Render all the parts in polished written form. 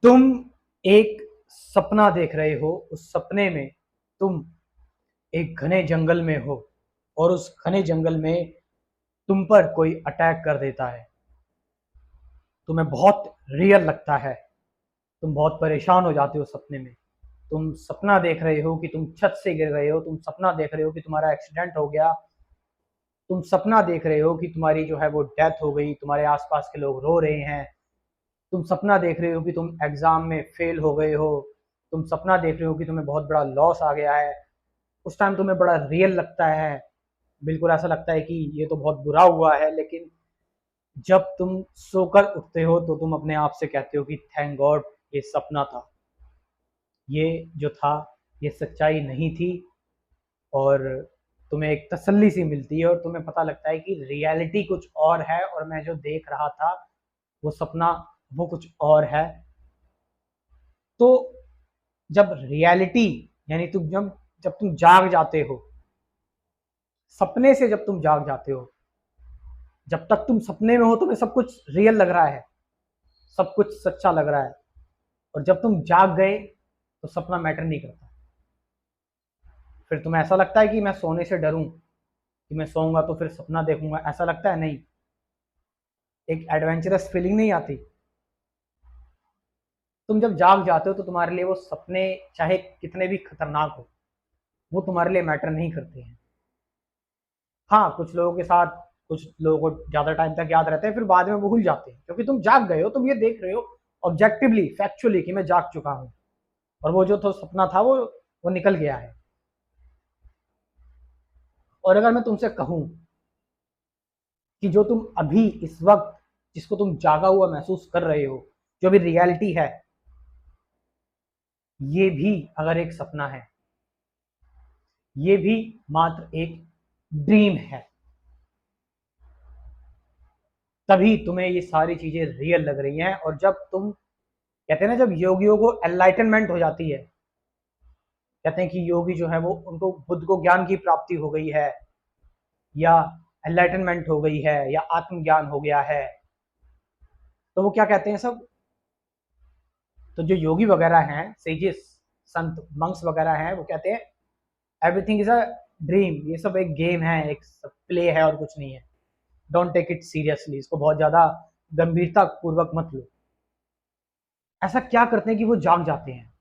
तुम एक सपना देख रहे हो। उस सपने में तुम एक घने जंगल में हो और उस घने जंगल में तुम पर कोई अटैक कर देता है। तुम्हें बहुत रियल लगता है। तुम बहुत परेशान हो जाते हो सपने में। तुम सपना देख रहे हो कि तुम छत से गिर गए हो। तुम सपना देख रहे हो कि तुम्हारा एक्सीडेंट हो गया। तुम सपना देख रहे हो कि तुम्हारी जो है वो डेथ हो गई। तुम्हारे आसपास के लोग रो रहे हैं। तुम सपना देख रहे हो कि तुम एग्जाम में फेल हो गए हो। तुम सपना देख रहे हो कि तुम्हें बहुत बड़ा लॉस आ गया है। उस टाइम तुम्हें बड़ा रियल लगता है। बिल्कुल ऐसा लगता है कि ये तो बहुत बुरा हुआ है, लेकिन जब तुम सोकर उठते हो तो तुम अपने आप से कहते हो कि थैंक गॉड ये सपना था। ये जो था ये सच्चाई नहीं थी। और तुम्हें एक तसल्ली सी मिलती है और तुम्हें पता लगता है कि रियलिटी कुछ और है और मैं जो देख रहा था वो सपना वो कुछ और है। तो जब रियलिटी यानी तुम जब जब तुम जाग जाते हो सपने से, जब तुम जाग जाते हो, जब तक तुम सपने में हो तुम्हें सब कुछ रियल लग रहा है, सब कुछ सच्चा लग रहा है। और जब तुम जाग गए तो सपना मैटर नहीं करता। फिर तुम्हें ऐसा लगता है कि मैं सोने से डरूं, कि मैं सोऊंगा तो फिर सपना देखूंगा, ऐसा लगता है नहीं। एक एडवेंचरस फीलिंग नहीं आती। तुम जब जाग जाते हो तो तुम्हारे लिए वो सपने चाहे कितने भी खतरनाक हो वो तुम्हारे लिए मैटर नहीं करते हैं। हाँ, कुछ लोगों के साथ कुछ लोगों को ज़्यादा टाइम तक याद रहते हैं, फिर बाद में वो भूल जाते हैं, क्योंकि तुम जाग गए हो। तुम ये देख रहे हो ऑब्जेक्टिवली, फैक्चुअली कि मैं जाग चुका हूँ और वो जो तो सपना था वो निकल गया है। और अगर मैं तुमसे कहूँ कि जो तुम अभी इस वक्त जिसको तुम जागा हुआ महसूस कर रहे हो, जो भी रियलिटी है, ये भी अगर एक सपना है, ये भी मात्र एक ड्रीम है, तभी तुम्हें ये सारी चीजें रियल लग रही हैं। और जब तुम कहते हैं ना, जब योगियों को एनलाइटनमेंट हो जाती है, कहते हैं कि योगी जो है वो उनको बुद्ध को ज्ञान की प्राप्ति हो गई है, या एनलाइटनमेंट हो गई है, या आत्मज्ञान हो गया है, तो वो क्या कहते हैं सब, तो जो योगी वगैरह हैं, सेजिस, संत मंक्स वगैरह हैं, वो कहते हैं एवरीथिंग इज अ ड्रीम, ये सब एक गेम है, एक प्ले है और कुछ नहीं है। डोंट टेक इट सीरियसली, इसको बहुत ज्यादा गंभीरता पूर्वक मत लो। ऐसा क्या करते हैं कि वो जाग जाते हैं?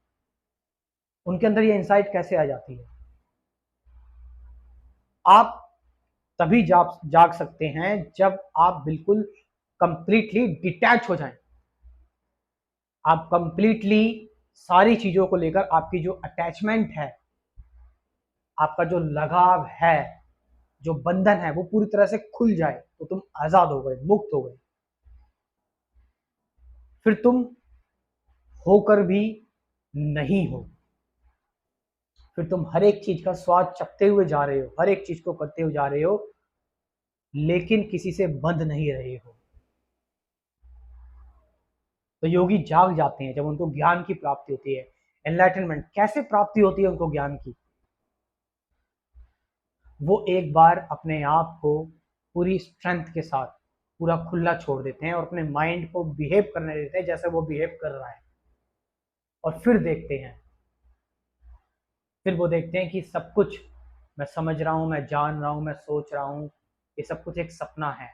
उनके अंदर ये इंसाइट कैसे आ जाती है? आप तभी जाग जाग सकते हैं जब आप बिल्कुल कंप्लीटली डिटैच हो जाएं। आप कंप्लीटली सारी चीजों को लेकर आपकी जो अटैचमेंट है, आपका जो लगाव है, जो बंधन है, वो पूरी तरह से खुल जाए, तो तुम आजाद हो गए, मुक्त हो गए। फिर तुम होकर भी नहीं हो। फिर तुम हर एक चीज का स्वाद चखते हुए जा रहे हो, हर एक चीज को करते हुए जा रहे हो, लेकिन किसी से बंध नहीं रहे हो। तो योगी जाग जाते हैं जब उनको ज्ञान की प्राप्ति होती है। एनलाइटनमेंट कैसे प्राप्ति होती है उनको ज्ञान की? वो एक बार अपने आप को पूरी स्ट्रेंथ के साथ पूरा खुला छोड़ देते हैं और अपने माइंड को बिहेव करने देते हैं जैसे वो बिहेव कर रहा है। और फिर देखते हैं, फिर वो देखते हैं कि सब कुछ मैं समझ रहा हूँ, मैं जान रहा हूँ, मैं सोच रहा हूँ, ये सब कुछ एक सपना है,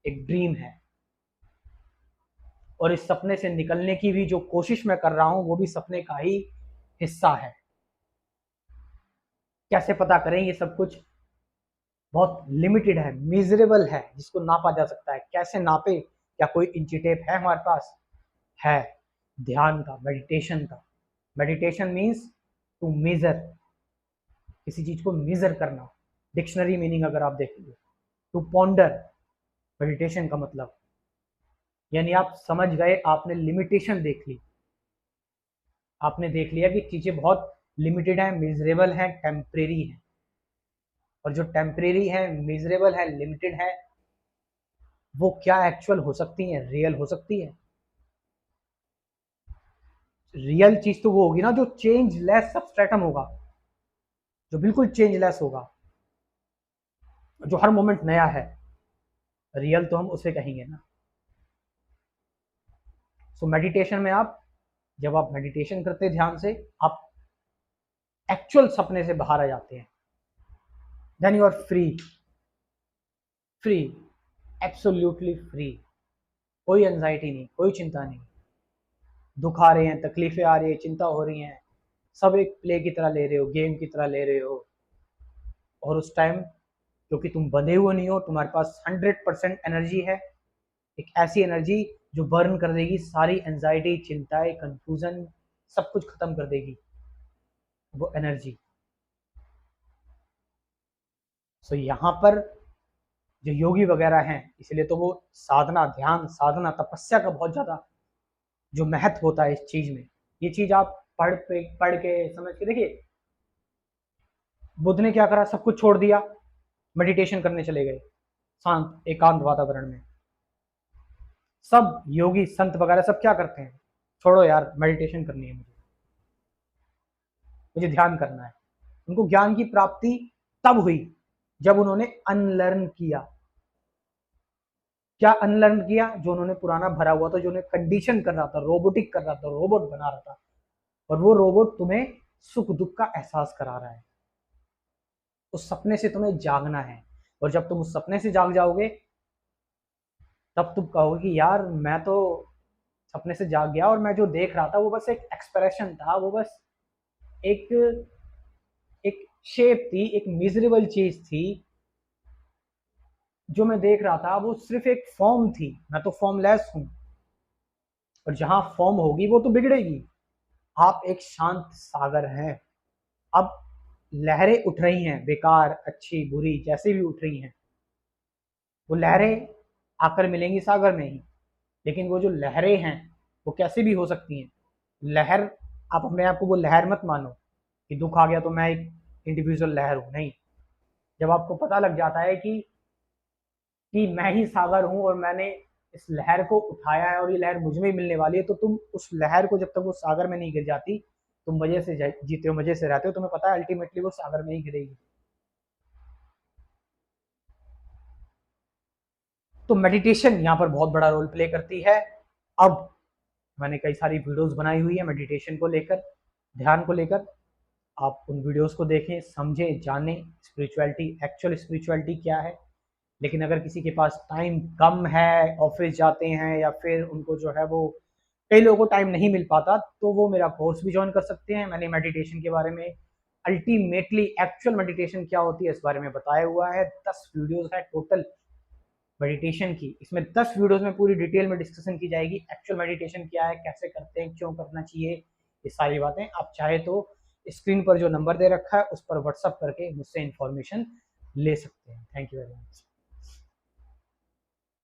एक ड्रीम है। और इस सपने से निकलने की भी जो कोशिश मैं कर रहा हूँ वो भी सपने का ही हिस्सा है। कैसे पता करें? ये सब कुछ बहुत लिमिटेड है, मिजरेबल है, जिसको नापा जा सकता है। कैसे नापे? क्या कोई इंची टेप है हमारे पास? है, ध्यान का, मेडिटेशन का। मेडिटेशन मीन्स टू मेजर, किसी चीज को मेजर करना। डिक्शनरी मीनिंग अगर आप देखेंगे, टू पॉन्डर, मेडिटेशन का मतलब, यानी आप समझ गए, आपने लिमिटेशन देख ली। आपने देख लिया कि चीजें बहुत लिमिटेड है, मेजरेबल है, टेम्परेरी है। और जो टेम्परेरी है, मेजरेबल है, लिमिटेड है, वो क्या एक्चुअल हो सकती है, रियल हो सकती है। रियल चीज तो वो होगी ना जो चेंज लेस सबस्ट्रेटम होगा, जो बिल्कुल चेंज लेस होगा, जो हर मोमेंट नया है। रियल तो हम उसे कहेंगे ना। सो मेडिटेशन में आप जब आप मेडिटेशन करते हैं ध्यान से, आप एक्चुअल सपने से बाहर आ जाते हैं। Then you are free, free, absolutely free. कोई एंजाइटी नहीं, कोई चिंता नहीं। दुख आ रहे हैं, तकलीफें आ रही है, चिंता हो रही हैं, सब एक प्ले की तरह ले रहे हो, गेम की तरह ले रहे हो। और उस टाइम क्योंकि तुम बंधे हुए नहीं हो, तुम्हारे पास 100% एनर्जी है, एक ऐसी एनर्जी जो बर्न कर देगी सारी एंजाइटी, चिंताएं, कंफ्यूजन, सब कुछ खत्म कर देगी वो एनर्जी। सो यहाँ पर जो योगी वगैरह हैं, इसलिए तो वो साधना, ध्यान साधना, तपस्या का बहुत ज़्यादा जो महत्व होता है इस चीज़ में। ये चीज़ आप पढ़ के समझ के देखिए, बुद्ध ने क्या करा, सब कुछ छोड़ दिया, मेडिटेशन करने चले गए शांत एकांत वातावरण में। सब योगी संत वगैरह सब क्या करते हैं, छोड़ो यार मेडिटेशन करनी है, मुझे ध्यान करना है। उनको ज्ञान की प्राप्ति तब हुई जब उन्होंने अनलर्न किया। क्या अनलर्न किया? जो उन्होंने पुराना भरा हुआ था, जो उन्हें कंडीशन कर रहा था, रोबोटिक कर रहा था, रोबोट बना रहा था, और वो रोबोट तुम्हें सुख दुख का एहसास करा रहा है। उस सपने से तुम्हें जागना है, और जब तुम उस सपने से जाग जाओगे तब तुम कहोगे कि यार मैं तो सपने से जाग गया, और मैं जो देख रहा था वो बस एक एक्सप्रेशन था, वो बस एक एक शेप थी, एक मिजरेबल चीज थी जो मैं देख रहा था, वो सिर्फ एक फॉर्म थी, मैं तो फॉर्मलेस हूं। और जहां फॉर्म होगी वो तो बिगड़ेगी। आप एक शांत सागर हैं। अब लहरें उठ रही हैं, बेकार, अच्छी, बुरी, जैसे भी उठ रही हैं, वो लहरें आकर मिलेंगी सागर में ही। लेकिन वो जो लहरें हैं वो कैसे भी हो सकती हैं। लहर, आप अपने आप को वो लहर मत मानो कि दुख आ गया तो मैं एक इंडिविजुअल लहर हूं, नहीं। जब आपको पता लग जाता है कि मैं ही सागर हूं और मैंने इस लहर को उठाया है और ये लहर मुझ में ही मिलने वाली है, तो तुम उस लहर को, जब तक वो सागर में नहीं गिर जाती, तुम मजे से जीते हो, मजे से रहते हो, तुम्हें पता है अल्टीमेटली वो सागर में ही गिरेगी। तो मेडिटेशन यहाँ पर बहुत बड़ा रोल प्ले करती है। अब मैंने कई सारी वीडियोस बनाई हुई है मेडिटेशन को लेकर, ध्यान को लेकर। आप उन वीडियोस को देखें, समझें, जानें स्पिरिचुअलिटी, एक्चुअल स्पिरिचुअलिटी क्या है। लेकिन अगर किसी के पास टाइम कम है, ऑफिस जाते हैं, या फिर उनको जो है वो, कई लोगों को टाइम नहीं मिल पाता, तो वो मेरा कोर्स भी ज्वाइन कर सकते हैं। मैंने मेडिटेशन के बारे में, अल्टीमेटली एक्चुअल मेडिटेशन क्या होती है इस बारे में बताया हुआ है। 10 वीडियोस है टोटल मेडिटेशन की। इसमें 10 वीडियोस में पूरी डिटेल में डिस्कशन की जाएगी, एक्चुअल मेडिटेशन क्या है, कैसे करते हैं, क्यों करना चाहिए, ये सारी बातें। आप चाहे तो स्क्रीन पर जो नंबर दे रखा है उस पर व्हाट्सअप करके मुझसे इंफॉर्मेशन ले सकते हैं। Thank you very much.